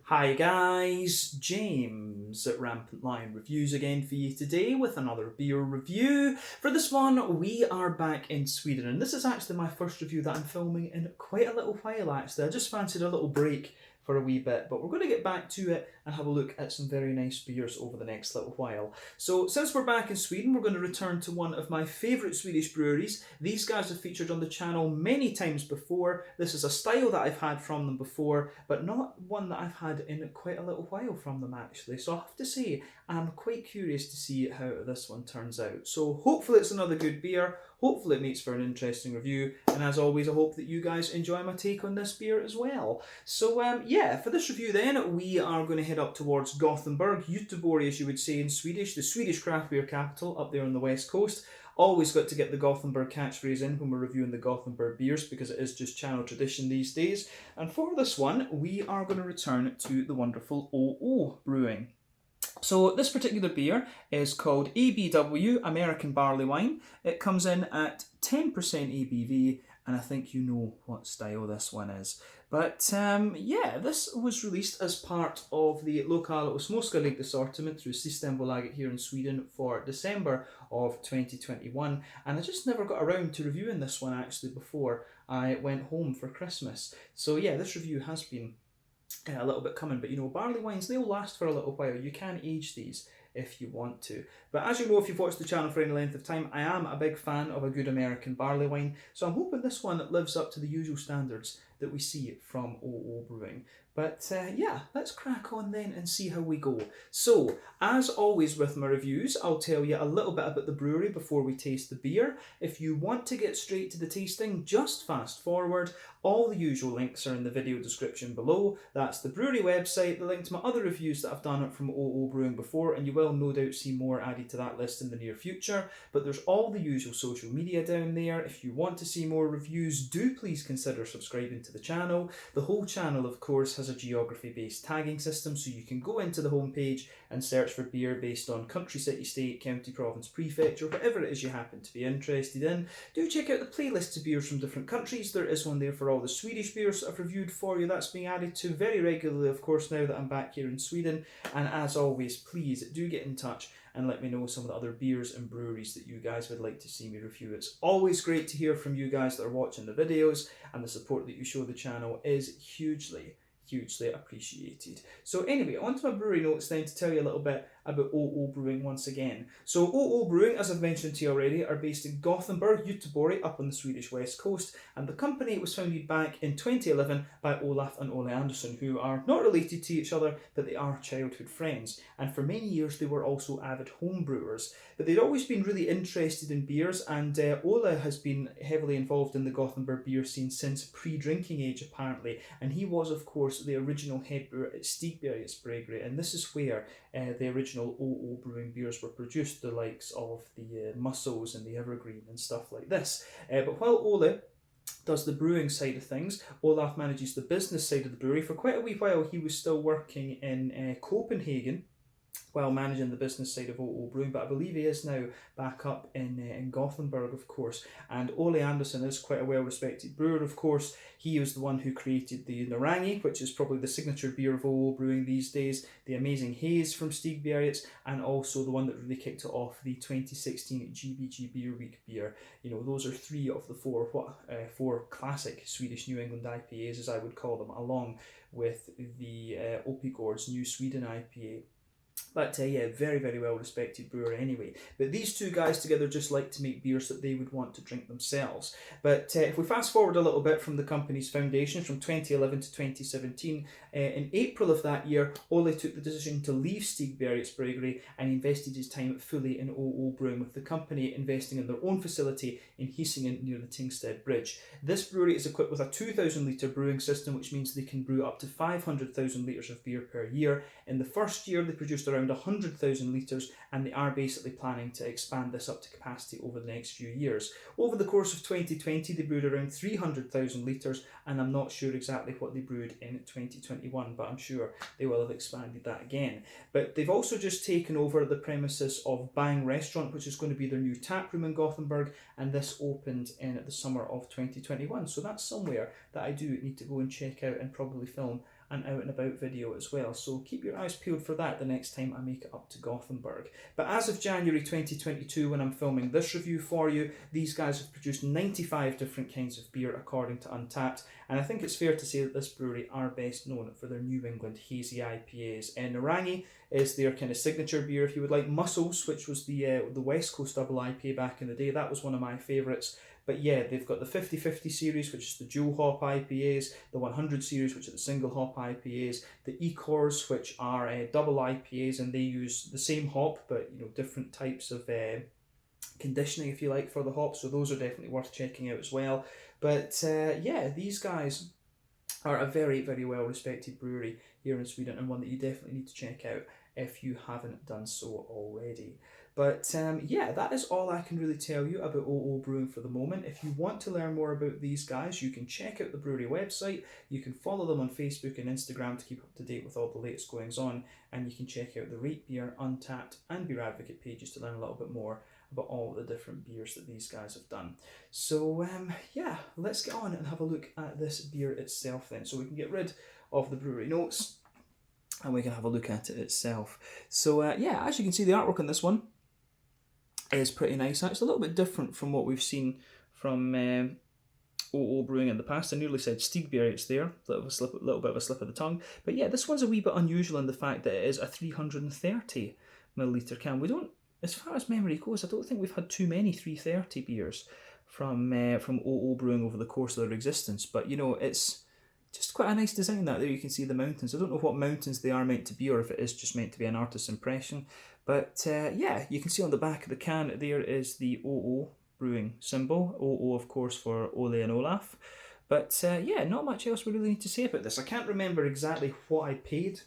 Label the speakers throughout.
Speaker 1: Hi guys, James at Rampant Lion Reviews again for you today with another beer review. For this one, we are back in Sweden, and this is actually my first review that I'm filming in quite a little while actually. I just fancied a little break for a wee bit, but we're going to get back to it and have a look at some very nice beers over the next little while. So since we're back in Sweden, we're going to return to one of my favourite Swedish breweries. These guys have featured on the channel many times before. This is a style that I've had from them before, but not one that I've had in quite a little while from them actually. So I have to say, I'm quite curious to see how this one turns out. So hopefully it's another good beer. Hopefully it makes for an interesting review, and as always I hope that you guys enjoy my take on this beer as well. So yeah, for this review then, we are going to head up towards Gothenburg, Göteborg as you would say in Swedish, the Swedish craft beer capital up there on the west coast. Always got to get the Gothenburg catchphrase in when we're reviewing the Gothenburg beers because it is just channel tradition these days. And for this one, we are going to return to the wonderful OO Brewing. So this particular beer is called A.B.W, American Barley Wine. It comes in at 10% ABV, and I think you know what style this one is. But yeah, this was released as part of the Lokal och Småskaligt assortment through Systembolaget here in Sweden for December of 2021, and I just never got around to reviewing this one actually before I went home for Christmas. So yeah, this review has been a little bit coming, but you know, barley wines, they'll last for a little while. You can age these if you want to. But as you know, if you've watched the channel for any length of time, I am a big fan of a good American barley wine, so I'm hoping this one lives up to the usual standards that we see from OO Brewing. But yeah, let's crack on then and see how we go. So, as always with my reviews, I'll tell you a little bit about the brewery before we taste the beer. If you want to get straight to the tasting, just fast forward. All the usual links are in the video description below. That's the brewery website, the link to my other reviews that I've done from OO Brewing before, and you will no doubt see more added to that list in the near future. But there's all the usual social media down there. If you want to see more reviews, do please consider subscribing to the channel. The whole channel, of course, has a geography-based tagging system, so you can go into the homepage and search for beer based on country, city, state, county, province, prefecture, whatever it is you happen to be interested in. Do check out the playlist of beers from different countries. There is one there for all the Swedish beers that I've reviewed for you. That's being added to very regularly, of course, now that I'm back here in Sweden. And as always, please do get in touch and let me know some of the other beers and breweries that you guys would like to see me review. It's always great to hear from you guys that are watching the videos, and the support that you show the channel is hugely appreciated. So anyway, on to my brewery notes then to tell you a little bit about OO Brewing once again. So OO Brewing, as I've mentioned to you already, are based in Gothenburg, Göteborg, up on the Swedish west coast, and the company was founded back in 2011 by Olaf and Ole Andersson, who are not related to each other, but they are childhood friends, and for many years they were also avid home brewers. But they'd always been really interested in beers, and Ole has been heavily involved in the Gothenburg beer scene since pre-drinking age apparently, and he was of course the original head brewer at Stigbergets Brewery, and this is where the original OO Brewing beers were produced, the likes of the Mussels and the Evergreen and stuff like this. But while Ole does the brewing side of things, Olaf manages the business side of the brewery. For quite a wee while he was still working in Copenhagen while managing the business side of OO Brewing, but I believe he is now back up in Gothenburg, of course. And Ole Andersson is quite a well-respected brewer, of course. He was the one who created the Narangi, which is probably the signature beer of OO Brewing these days, the Amazing Haze from Stigbergets, and also the one that really kicked it off, the 2016 GBG Beer Week beer. You know, those are three of the four classic Swedish New England IPAs, as I would call them, along with the Opigård's New Sweden IPA. But yeah, very well respected brewer anyway. But these two guys together just like to make beers that they would want to drink themselves. But if we fast forward a little bit from the company's foundation, from 2011 to 2017, in April of that year, Ole took the decision to leave Stigbergets Brewery and invested his time fully in OO Brewing, with the company investing in their own facility in Hisingen near the Tingstead Bridge. This brewery is equipped with a 2,000 litre brewing system, which means they can brew up to 500,000 litres of beer per year. In the first year, they produced around 100,000 litres, and they are basically planning to expand this up to capacity over the next few years. Over the course of 2020, they brewed around 300,000 litres, and I'm not sure exactly what they brewed in 2021, but I'm sure they will have expanded that again. But they've also just taken over the premises of Bang Restaurant, which is going to be their new tap room in Gothenburg, and this opened in the summer of 2021. So that's somewhere that I do need to go and check out and probably film an out and about video as well. So keep your eyes peeled for that the next time I make it up to Gothenburg. But as of January 2022, when I'm filming this review for you, these guys have produced 95 different kinds of beer according to Untappd, and I think it's fair to say that this brewery are best known for their New England hazy IPAs. And Narangi is their kind of signature beer. If you would like Muscles, which was the West Coast double IPA back in the day, that was one of my favourites. But yeah, they've got the 50/50 series, which is the dual hop IPAs, the 100 series, which are the single hop IPAs, the Ecors, which are double IPAs, and they use the same hop, but different types of conditioning, if you like, for the hops. So those are definitely worth checking out as well. But yeah, these guys are a very, very well respected brewery here in Sweden, and one that you definitely need to check out if you haven't done so already. But yeah, that is all I can really tell you about OO Brewing for the moment. If you want to learn more about these guys, you can check out the brewery website. You can follow them on Facebook and Instagram to keep up to date with all the latest goings on. And you can check out the Rate Beer, Untappd and Beer Advocate pages to learn a little bit more about all the different beers that these guys have done. So yeah, let's get on and have a look at this beer itself then. So we can get rid of the brewery notes and we can have a look at it itself. So yeah, as you can see, the artwork on this one is pretty nice. It's a little bit different from what we've seen from OO Brewing in the past. I nearly said Stigbergets there, a little bit of a slip of the tongue. But yeah, this one's a wee bit unusual in the fact that it is a 330 milliliter can. We don't, as far as memory goes, I don't think we've had too many 330 beers from OO Brewing over the course of their existence. But it's just quite a nice design that there. You can see the mountains. I don't know what mountains they are meant to be, or if it is just meant to be an artist's impression. But yeah, you can see on the back of the can there is the OO Brewing symbol. OO, of course, for Ole and Olaf. But yeah, not much else we really need to say about this. I can't remember exactly what I paid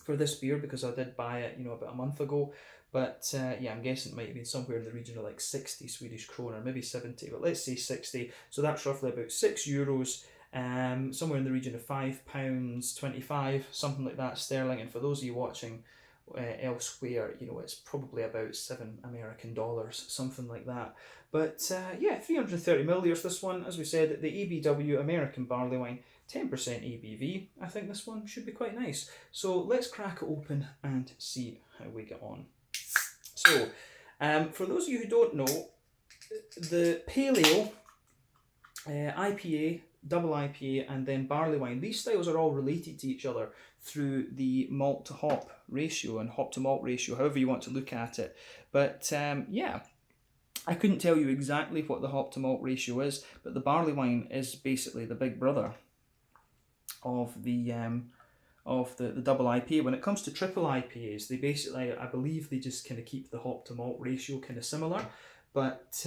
Speaker 1: for this beer because I did buy it, about a month ago. But yeah, I'm guessing it might have been somewhere in the region of like 60 Swedish kronor, maybe 70, but let's say 60. So that's roughly about €6. Somewhere in the region of £5.25, something like that, sterling. And for those of you watching elsewhere, it's probably about $7 American, something like that. But yeah, 330 milliliters. This one, as we said, the A.B.W American barley wine, 10% ABV. I think this one should be quite nice. So let's crack it open and see how we get on. So, for those of you who don't know, the Pale Ale, IPA, double IPA, and then barley wine, these styles are all related to each other through the malt to hop ratio and hop to malt ratio, however you want to look at it. But yeah, I couldn't tell you exactly what the hop to malt ratio is, but the barley wine is basically the big brother of the double IPA. When it comes to triple IPAs, they basically, I believe they just kind of keep the hop to malt ratio kind of similar, but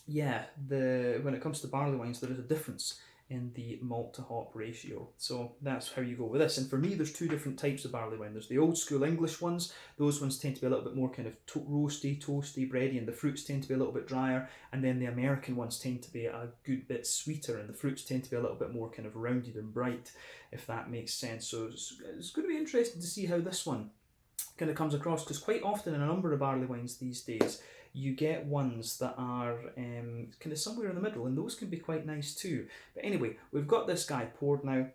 Speaker 1: yeah, when it comes to barley wines, there is a difference in the malt to hop ratio. So that's how you go with this. And for me, there's two different types of barley wine. There's the old school English ones. Those ones tend to be a little bit more kind of roasty, toasty, bready, and the fruits tend to be a little bit drier. And then the American ones tend to be a good bit sweeter, and the fruits tend to be a little bit more kind of rounded and bright, if that makes sense. So it's going to be interesting to see how this one kind of comes across, because quite often in a number of barley wines these days, you get ones that are kind of somewhere in the middle, and those can be quite nice too. But anyway, we've got this guy poured now.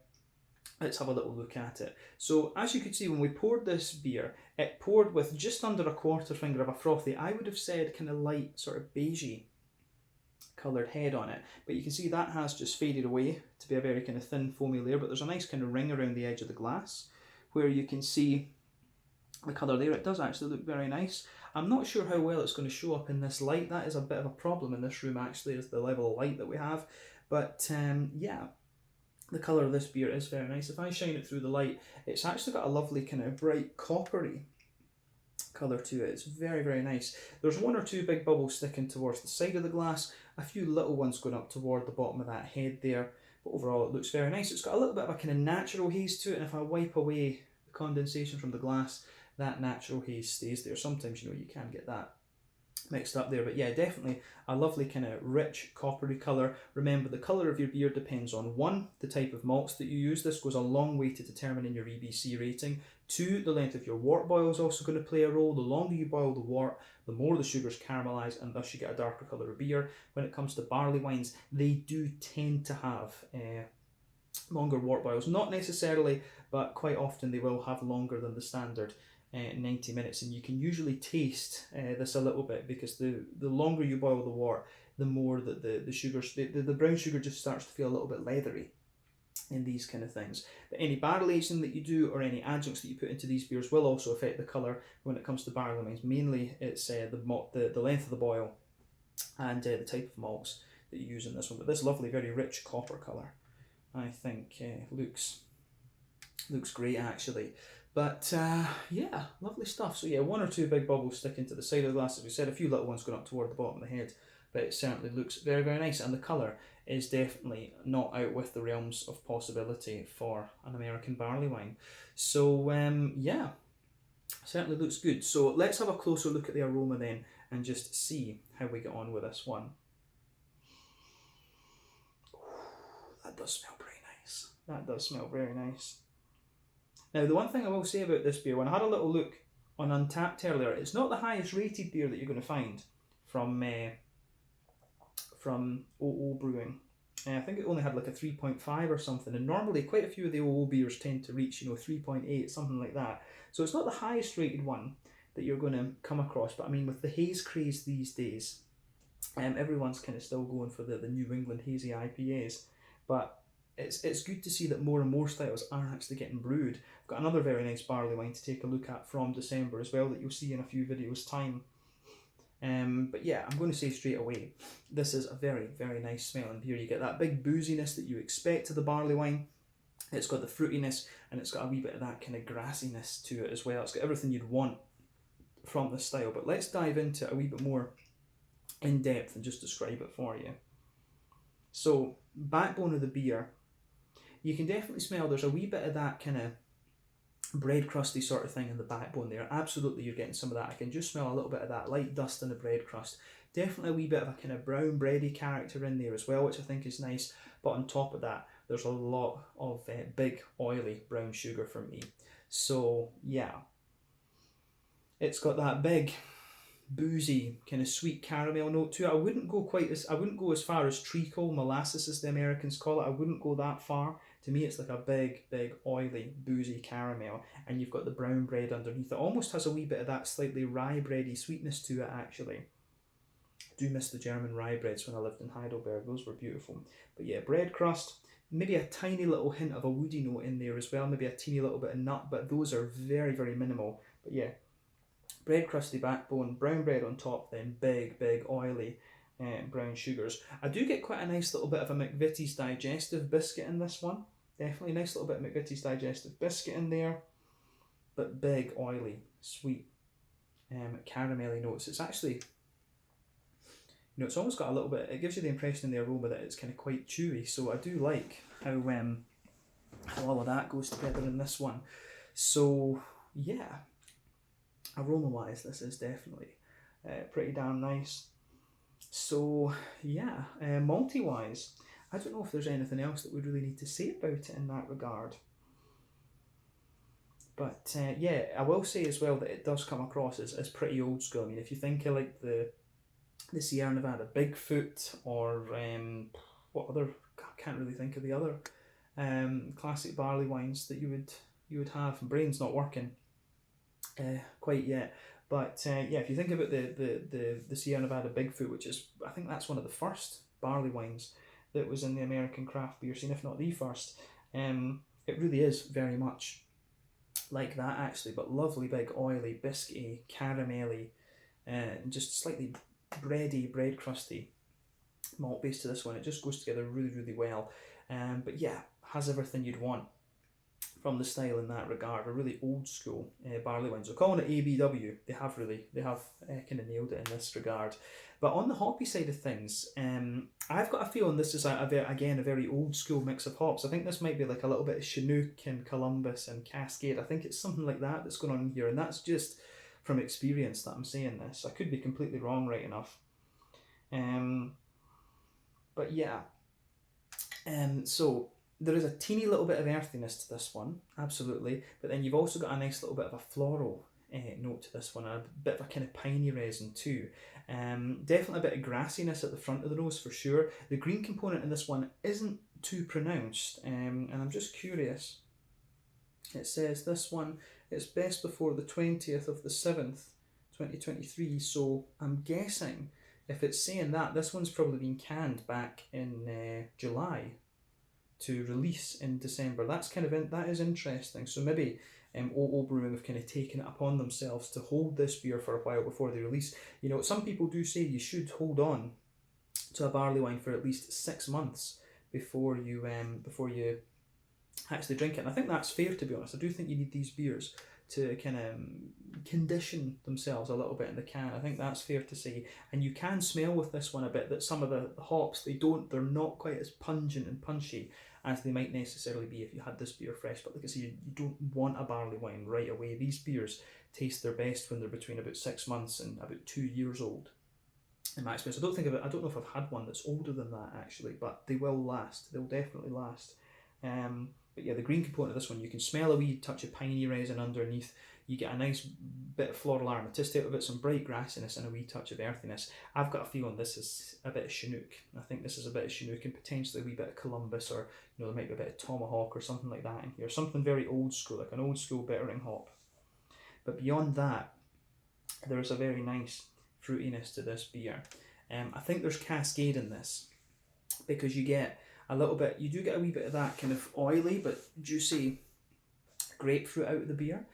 Speaker 1: Let's have a little look at it. So as you can see, when we poured this beer, it poured with just under a quarter finger of a frothy, I would have said kind of light, sort of beigey coloured head on it. But you can see that has just faded away to be a very kind of thin foamy layer, but there's a nice kind of ring around the edge of the glass where you can see the colour there. It does actually look very nice. I'm not sure how well it's going to show up in this light. That is a bit of a problem in this room actually, is the level of light that we have. But yeah, the colour of this beer is very nice. If I shine it through the light, it's actually got a lovely kind of bright coppery colour to it. It's very, very nice. There's one or two big bubbles sticking towards the side of the glass, a few little ones going up toward the bottom of that head there. But overall it looks very nice. It's got a little bit of a kind of natural haze to it, and if I wipe away the condensation from the glass, that natural haze stays there. Sometimes, you can get that mixed up there, but yeah, definitely a lovely kind of rich coppery colour. Remember, the colour of your beer depends on 1, the type of malts that you use. This goes a long way to determining your EBC rating. 2, the length of your wort boil is also going to play a role. The longer you boil the wort, the more the sugars caramelise, and thus you get a darker colour of beer. When it comes to barley wines, they do tend to have longer wort boils. Not necessarily, but quite often they will have longer than the standard 90 minutes, and you can usually taste this a little bit, because the longer you boil the wort, the more that the sugars, the brown sugar just starts to feel a little bit leathery in these kind of things. But any barrel aging that you do, or any adjuncts that you put into these beers, will also affect the colour when it comes to barley wines. Mainly it's the length of the boil and the type of malts that you use in this one. But this lovely, very rich copper colour, I think looks great actually. But yeah, lovely stuff. So yeah, 1 or 2 big bubbles sticking to the side of the glass, as we said, a few little ones going up toward the bottom of the head, but it certainly looks very, very nice, and the colour is definitely not out with the realms of possibility for an American barley wine. So yeah, certainly looks good. So let's have a closer look at the aroma then, and just see how we get on with this one. That does smell very nice. That does smell very nice. Now, the one thing I will say about this beer, when I had a little look on Untappd earlier, it's not the highest rated beer that you're going to find from OO Brewing. I think it only had like a 3.5 or something, and normally quite a few of the OO beers tend to reach 3.8, something like that. So it's not the highest rated one that you're going to come across, but I mean, with the haze craze these days, everyone's kind of still going for the New England hazy IPAs, but it's good to see that more and more styles are actually getting brewed. I've got another very nice barley wine to take a look at from December as well, that you'll see in a few videos' time. But yeah, I'm going to say straight away, this is a very, very nice smelling beer. You get that big booziness that you expect to the barley wine. It's got the fruitiness, and it's got a wee bit of that kind of grassiness to it as well. It's got everything you'd want from this style. But let's dive into it a wee bit more in depth and just describe it for you. So, backbone of the beer, you can definitely smell there's a wee bit of that kind of bread crusty sort of thing in the backbone there. Absolutely, you're getting some of that. I can just smell a little bit of that light dust in the bread crust. Definitely a wee bit of a kind of brown bready character in there as well, which I think is nice. But on top of that, there's a lot of big oily brown sugar for me. So yeah, it's got that big boozy kind of sweet caramel note to it. I wouldn't go as far as treacle, molasses as the Americans call it. I wouldn't go that far. To me, it's like a big oily boozy caramel, and you've got the brown bread underneath. It almost has a wee bit of that slightly rye bready sweetness to it actually. I do miss the German rye breads when I lived in Heidelberg. Those were beautiful. But yeah, bread crust, maybe a tiny little hint of a woody note in there as well, maybe a teeny little bit of nut, but those are very, very minimal. But yeah, bread crusty backbone, brown bread on top, then big oily brown sugars. I do get quite a nice little bit of a McVitie's digestive biscuit in this one. Definitely a nice little bit of McVitie's digestive biscuit in there, but big oily, sweet, caramelly notes. It's actually, it's almost got a little bit, it gives you the impression in the aroma that it's kind of quite chewy, so I do like how all of that goes together in this one. So yeah, aroma wise, this is definitely pretty damn nice. So yeah, malty wise, I don't know if there's anything else that we really need to say about it in that regard. But yeah, I will say as well that it does come across as pretty old school. I mean, if you think of like the Sierra Nevada Bigfoot, or what other, I can't really think of the other classic barley wines that you would have. Brain's not working quite yet. But yeah, if you think about the Sierra Nevada Bigfoot, which is, I think that's one of the first barley wines that was in the American craft beer scene, if not the first. It really is very much like that actually, but lovely, big, oily, biscuity, caramelly, just slightly bread crusty malt base to this one. It just goes together really, really well. But yeah, has everything you'd want from the style in that regard. A really old school barley wine. So calling it A.B.W, they have kind of nailed it in this regard. But on the hoppy side of things, I've got a feeling this is again a very old school mix of hops. I think this might be like a little bit of Chinook and Columbus and Cascade. I think it's something like that that's going on here, and that's just from experience that I'm saying this. I could be completely wrong, right enough. But yeah, so there is a teeny little bit of earthiness to this one, absolutely, but then you've also got a nice little bit of a floral note to this one, and a bit of a kind of piney resin too. Definitely a bit of grassiness at the front of the nose for sure. The green component in this one isn't too pronounced, and I'm just curious. It says this one, it's best before the 20th of the 7th, 2023, so I'm guessing if it's saying that, this one's probably been canned back in July to release in December. That's kind of that is interesting. So maybe O.O. Brewing have kind of taken it upon themselves to hold this beer for a while before they release. You know, some people do say you should hold on to a barley wine for at least 6 months before you actually drink it. And I think that's fair, to be honest. I do think you need these beers to kind of condition themselves a little bit in the can. I think that's fair to say. And you can smell with this one a bit that some of the hops, they're not quite as pungent and punchy as they might necessarily be if you had this beer fresh. But like I say, you don't want a barley wine right away. These beers taste their best when they're between about 6 months and about 2 years old. In my experience, I don't know if I've had one that's older than that actually, but they will last. They'll definitely last. But yeah, the green component of this one, you can smell a wee touch of piney resin underneath. You get a nice bit of floral aromaticity out of it, some bright grassiness and a wee touch of earthiness. I've got a feeling this is a bit of Chinook. I think this is a bit of Chinook and potentially a wee bit of Columbus, or there might be a bit of Tomahawk or something like that in here. Something very old school, like an old school bittering hop. But beyond that, there's a very nice fruitiness to this beer. I think there's Cascade in this because you get a little bit, you do get a wee bit of that kind of oily but juicy grapefruit out of the beer,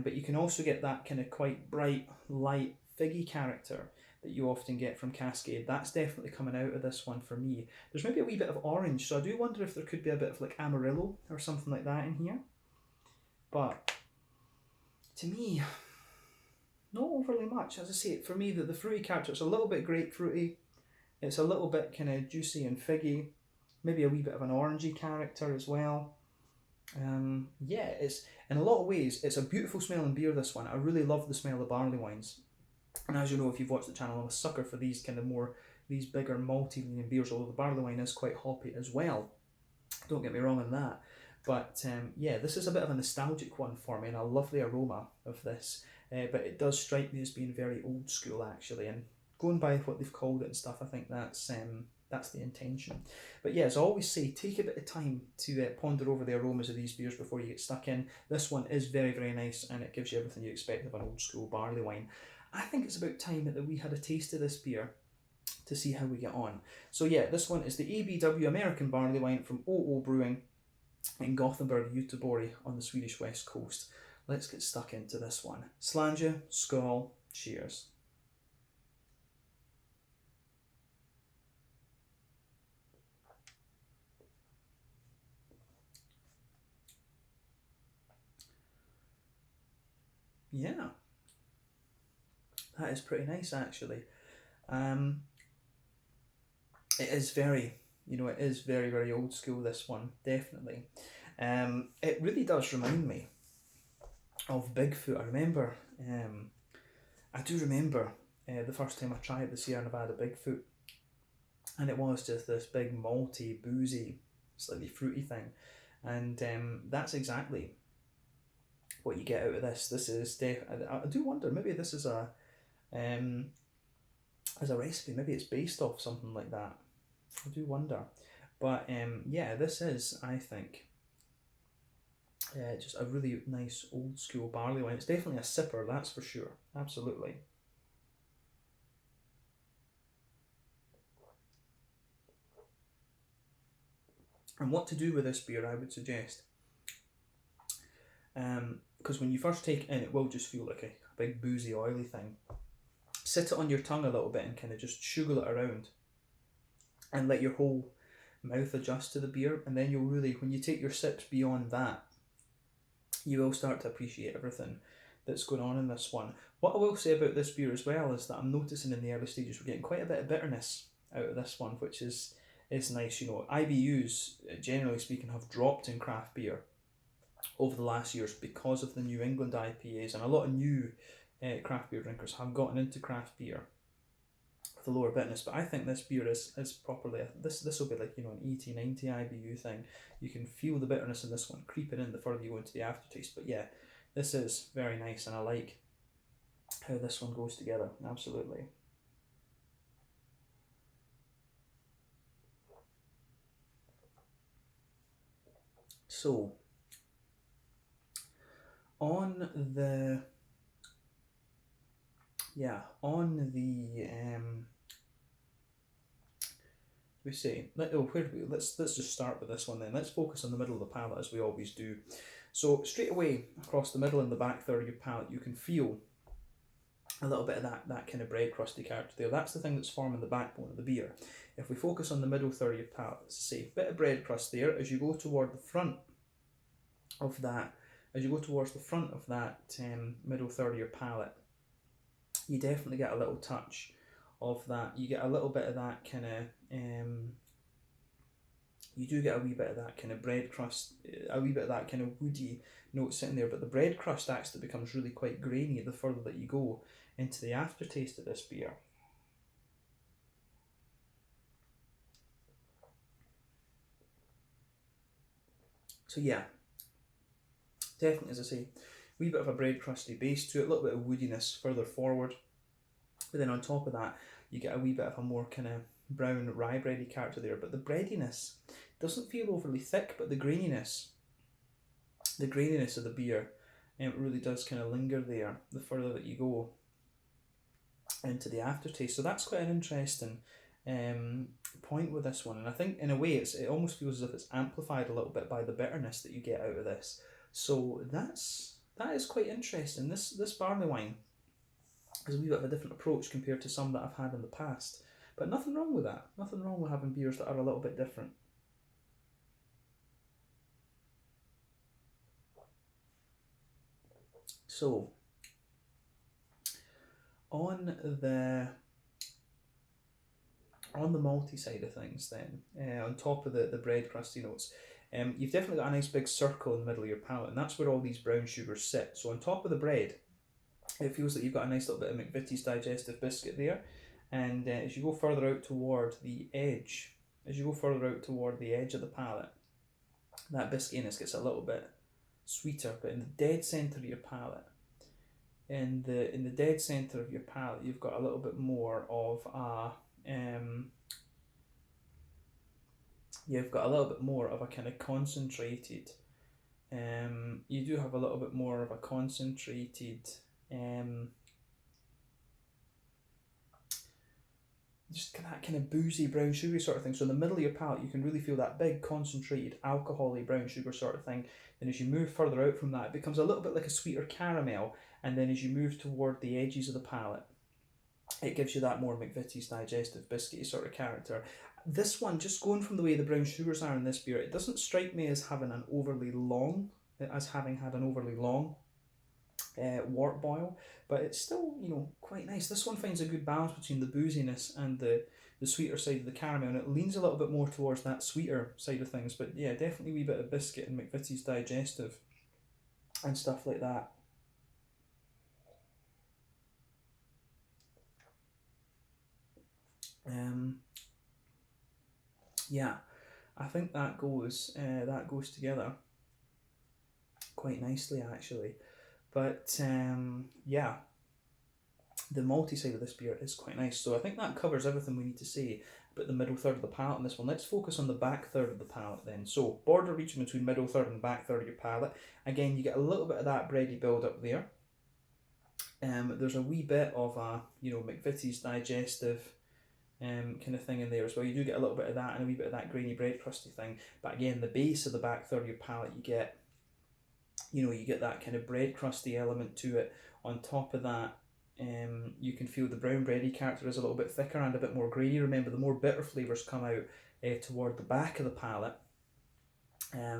Speaker 1: but you can also get that kind of quite bright, light, figgy character that you often get from Cascade. That's definitely coming out of this one for me. There's maybe a wee bit of orange, so I do wonder if there could be a bit of like Amarillo or something like that in here. But to me, not overly much. As I say, for me, the fruity character, it's a little bit grapefruity, it's a little bit kind of juicy and figgy, maybe a wee bit of an orangey character as well. Yeah, it's in a lot of ways, it's a beautiful smelling beer, this one. I really love the smell of barley wines. And as you know, if you've watched the channel, I'm a sucker for these kind of these bigger malty-leaning beers, although the barley wine is quite hoppy as well. Don't get me wrong on that. But yeah, this is a bit of a nostalgic one for me, and I love the aroma of this. But it does strike me as being very old school, actually. And going by what they've called it and stuff, I think that's the intention. But yeah, as I always say, take a bit of time to ponder over the aromas of these beers before you get stuck in. This one is very, very nice, and it gives you everything you expect of an old school barley wine. I think it's about time that we had a taste of this beer to see how we get on. So yeah, this one is the A.B.W. American Barley Wine from O.O. Brewing in Gothenburg, Göteborg on the Swedish west coast. Let's get stuck into this one. Slanja, skål, cheers. Yeah, that is pretty nice actually. It is very, it is very, very old school, this one, definitely. It really does remind me of Bigfoot. I do remember the first time I tried the Sierra Nevada Bigfoot, and it was just this big malty, boozy, slightly fruity thing, and that's exactly what you get out of this. This is I do wonder, maybe this is a as a recipe, maybe it's based off something like that. I do wonder, but yeah, this is, I think, just a really nice old school barley wine. It's definitely a sipper, that's for sure. Absolutely. And what to do with this beer, I would suggest, because when you first take it in, it will just feel like a big boozy, oily thing. Sit it on your tongue a little bit and kind of just sugar it around, and let your whole mouth adjust to the beer. And then you'll really, when you take your sips beyond that, you will start to appreciate everything that's going on in this one. What I will say about this beer as well is that I'm noticing in the early stages we're getting quite a bit of bitterness out of this one, which is nice. IBUs, generally speaking, have dropped in craft beer over the last years because of the New England IPAs, and a lot of new craft beer drinkers have gotten into craft beer with a lower bitterness. But I think this beer is properly, this will be like, an 80-90 IBU thing. You can feel the bitterness in this one creeping in the further you go into the aftertaste. But yeah, this is very nice, and I like how this one goes together. Absolutely. So, on the we say, let's just start with this one then. Let's focus on the middle of the palate as we always do. So straight away across the middle and the back third of your palate, you can feel a little bit of that kind of bread crusty character there. That's the thing that's forming the backbone of the beer. If we focus on the middle third of your palate, let's say a bit of bread crust there. As you go toward the front of that, middle third of your palate, you definitely get a little touch of that. You get a little bit of that kind of you do get a wee bit of that kind of bread crust, a wee bit of that kind of woody note sitting there, but the bread crust actually becomes really quite grainy the further that you go into the aftertaste of this beer. So yeah, definitely, as I say, wee bit of a bread crusty base to it, a little bit of woodiness further forward, but then on top of that you get a wee bit of a more kind of brown rye bready character there, but the breadiness doesn't feel overly thick, but the graininess of the beer really does kind of linger there the further that you go into the aftertaste. So that's quite an interesting point with this one, and I think in a way it almost feels as if it's amplified a little bit by the bitterness that you get out of this. So that is quite interesting. This barley wine is a wee bit of a different approach compared to some that I've had in the past, but nothing wrong with that. Nothing wrong with having beers that are a little bit different. So on the malty side of things then, on top of the bread crusty notes, you've definitely got a nice big circle in the middle of your palate, and that's where all these brown sugars sit. So on top of the bread, it feels like you've got a nice little bit of McVitie's digestive biscuit there, and as you go further out toward the edge, of the palate, that biscuitiness gets a little bit sweeter. But in the dead centre of your palate, in the dead centre of your palate, you've got a little bit more of a kind of concentrated. You do have a little bit more of a concentrated. Just that kind of boozy brown sugary sort of thing. So in the middle of your palate, you can really feel that big concentrated alcoholic brown sugar sort of thing. Then as you move further out from that, it becomes a little bit like a sweeter caramel. And then as you move toward the edges of the palate, it gives you that more McVitie's digestive biscuity sort of character. This one, just going from the way the brown sugars are in this beer, it doesn't strike me as having had an overly long wort boil, but it's still, quite nice. This one finds a good balance between the booziness and the sweeter side of the caramel, and it leans a little bit more towards that sweeter side of things. But yeah, definitely a wee bit of biscuit and McVitie's digestive and stuff like that. Yeah, I think that goes together quite nicely actually. But yeah, the malty side of this beer is quite nice. So I think that covers everything we need to say about the middle third of the palate on this one. Let's focus on the back third of the palate then. So border region between middle third and back third of your palate. Again, you get a little bit of that bready build up there. There's a wee bit of a McVitie's digestive kind of thing in there as well. You do get a little bit of that and a wee bit of that grainy bread crusty thing. But again, the base of the back third of your palate, you get that kind of bread crusty element to it. On top of that, you can feel the brown bready character is a little bit thicker and a bit more grainy. Remember, the more bitter flavours come out toward the back of the palate.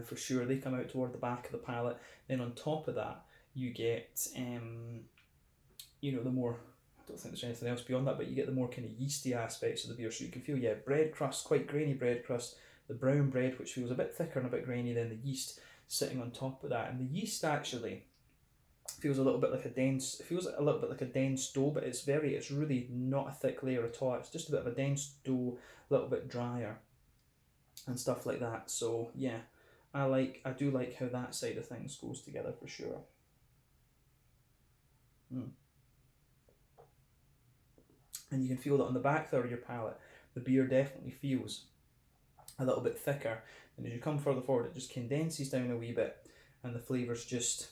Speaker 1: For sure, they come out toward the back of the palate. Then on top of that, you get the more, I don't think there's anything else beyond that, but you get the more kind of yeasty aspects of the beer. So you can feel, bread crust, quite grainy bread crust, the brown bread, which feels a bit thicker and a bit grainy, than the yeast sitting on top of that. And the yeast actually feels a little bit like a dense dough, but it's really not a thick layer at all. It's just a bit of a dense dough, a little bit drier and stuff like that. So yeah, I do like how that side of things goes together for sure. And you can feel that on the back third of your palate, the beer definitely feels a little bit thicker. And as you come further forward, it just condenses down a wee bit, and the flavours just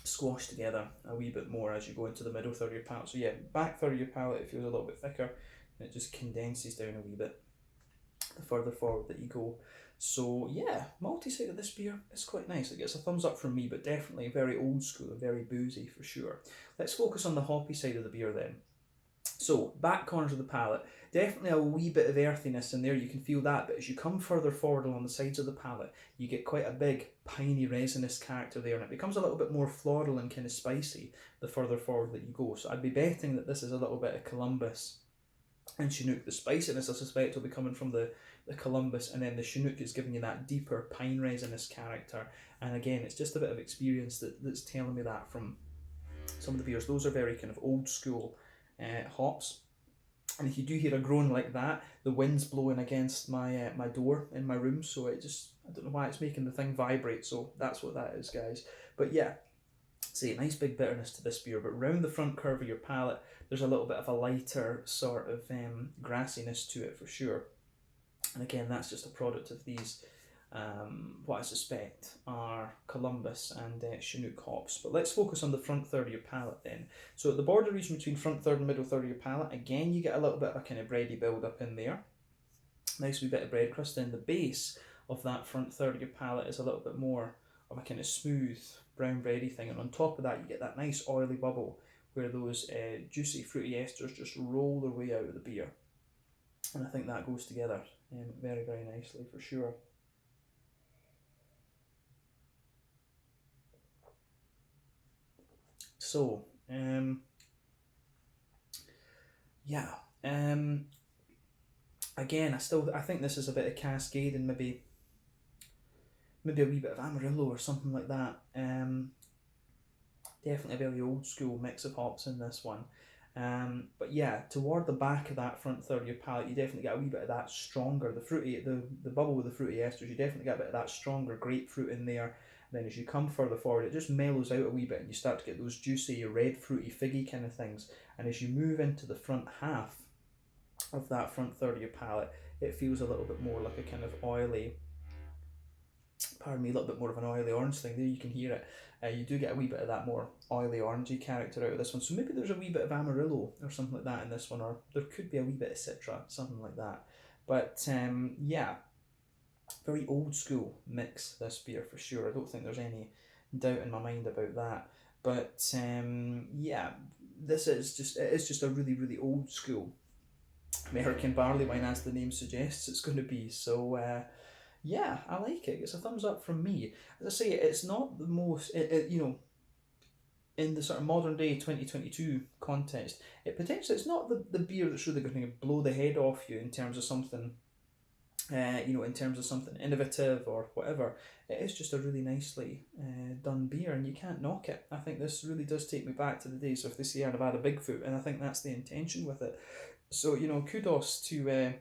Speaker 1: squash together a wee bit more as you go into the middle third of your palate. So yeah, back third of your palate, it feels a little bit thicker, and it just condenses down a wee bit the further forward that you go. So yeah, multi-site of this beer is quite nice. It gets a thumbs up from me, but definitely very old school and very boozy for sure. Let's focus on the hoppy side of the beer then. So, back corners of the palate, definitely a wee bit of earthiness in there, you can feel that, but as you come further forward along the sides of the palate, you get quite a big, piney, resinous character there, and it becomes a little bit more floral and kind of spicy the further forward that you go. So I'd be betting that this is a little bit of Columbus and Chinook. The spiciness, I suspect, will be coming from the Columbus, and then the Chinook is giving you that deeper pine resinous character. And again, it's just a bit of experience that's telling me that from some of the beers. Those are very kind of old school hops, and if you do hear a groan like that, the wind's blowing against my my door in my room, so it just, I don't know why it's making the thing vibrate, so that's what that is, guys. But yeah, see, nice big bitterness to this beer, but round the front curve of your palate, there's a little bit of a lighter sort of grassiness to it for sure. And again, that's just a product of these what I suspect are Columbus and Chinook hops. But let's focus on the front third of your palate then. So at the border region between front third and middle third of your palate, again you get a little bit of a kind of bready build up in there. Nice wee bit of bread crust in the base of that front third of your palate is a little bit more of a kind of smooth brown bready thing, and on top of that you get that nice oily bubble where those juicy fruity esters just roll their way out of the beer. And I think that goes together very, very nicely for sure. So, yeah, again, I think this is a bit of Cascade and maybe a wee bit of Amarillo or something like that. Definitely a very old school mix of hops in this one. But yeah, toward the back of that front third of your palate, you definitely get a wee bit of that stronger, the fruity, the bubble with the fruity esters, you definitely get a bit of that stronger grapefruit in there. Then as you come further forward, it just mellows out a wee bit, and you start to get those juicy, red, fruity, figgy kind of things. And as you move into the front half of that front third of your palate, it feels a little bit more like a kind of oily, a little bit more of an oily orange thing. There you can hear it. You do get a wee bit of that more oily orangey character out of this one. So maybe there's a wee bit of Amarillo or something like that in this one, or there could be a wee bit of Citra, something like that. But yeah, very old school mix, this beer for sure. I don't think there's any doubt in my mind about that. But yeah, it is just a really, really old school American barley wine, as the name suggests it's going to be. So yeah, I like it. It's a thumbs up from me. As I say, it's not the most, in the sort of modern day 2022 context, it's not the beer that's really going to blow the head off you in terms of something, in terms of something innovative or whatever. It is just a really nicely done beer, and you can't knock it. I think this really does take me back to the days of the Sierra Nevada Bigfoot, and I think that's the intention with it. So, kudos to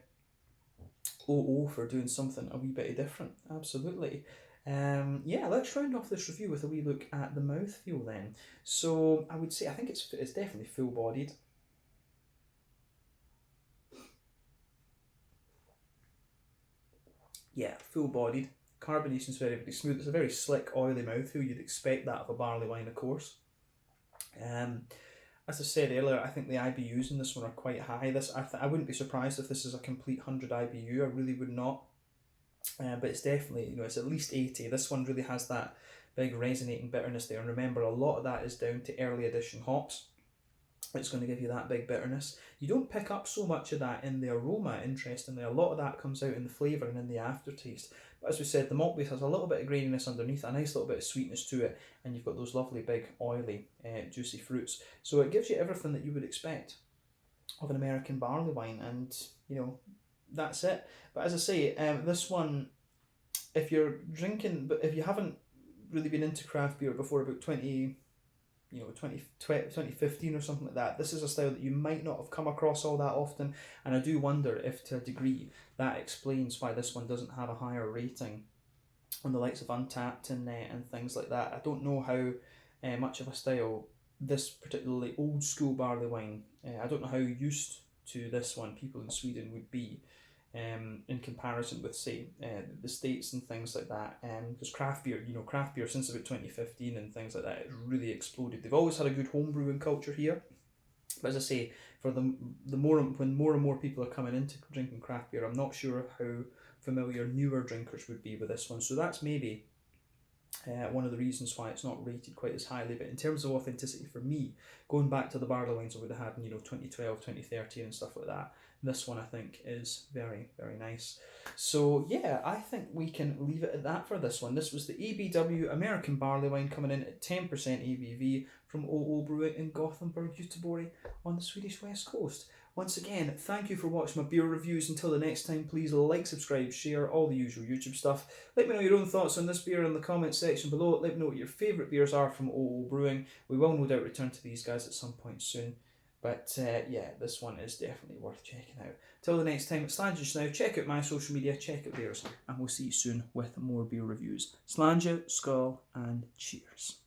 Speaker 1: OO for doing something a wee bit different. Absolutely. Yeah, let's round off this review with a wee look at the mouthfeel then. So I would say, I think it's definitely full-bodied. Yeah, full-bodied. Carbonation's very, very smooth. It's a very slick, oily mouthfeel. You'd expect that of a barley wine, of course. As I said earlier, I think the IBUs in this one are quite high. I wouldn't be surprised if this is a complete 100 IBU. I really would not. But it's definitely, it's at least 80. This one really has that big resonating bitterness there. And remember, a lot of that is down to early edition hops. It's going to give you that big bitterness. You don't pick up so much of that in the aroma, interestingly. A lot of that comes out in the flavour and in the aftertaste. But as we said, the malt base has a little bit of graininess underneath, a nice little bit of sweetness to it, and you've got those lovely big oily juicy fruits. So it gives you everything that you would expect of an American barley wine, and that's it. But as I say, this one, if you're drinking, but if you haven't really been into craft beer before about 2015 or something like that, this is a style that you might not have come across all that often, and I do wonder if to a degree that explains why this one doesn't have a higher rating on the likes of Untappd and things like that. I don't know how much of a style this particularly old school barley wine, I don't know how used to this one people in Sweden would be. in comparison with, say, the States and things like that. Because craft beer, craft beer since about 2015 and things like that, it's really exploded. They've always had a good home brewing culture here. But as I say, for when more and more people are coming into drinking craft beer, I'm not sure how familiar newer drinkers would be with this one. So that's maybe one of the reasons why it's not rated quite as highly. But in terms of authenticity for me, going back to the barley wines I would have had in 2012, 2013 and stuff like that, this one I think is very, very nice. So yeah, I think we can leave it at that for this one. This was the A.B.W American barley wine coming in at 10% ABV from O.O. Brewing in Gothenburg, Göteborg on the Swedish west coast. Once again, thank you for watching my beer reviews. Until the next time, please like, subscribe, share, all the usual YouTube stuff. Let me know your own thoughts on this beer in the comments section below. Let me know what your favourite beers are from O.O. Brewing. We will no doubt return to these guys at some point soon. But yeah, this one is definitely worth checking out. Till the next time, Slàinte just now. Check out my social media, check out theirs, and we'll see you soon with more beer reviews. Slàinte, skål, and cheers.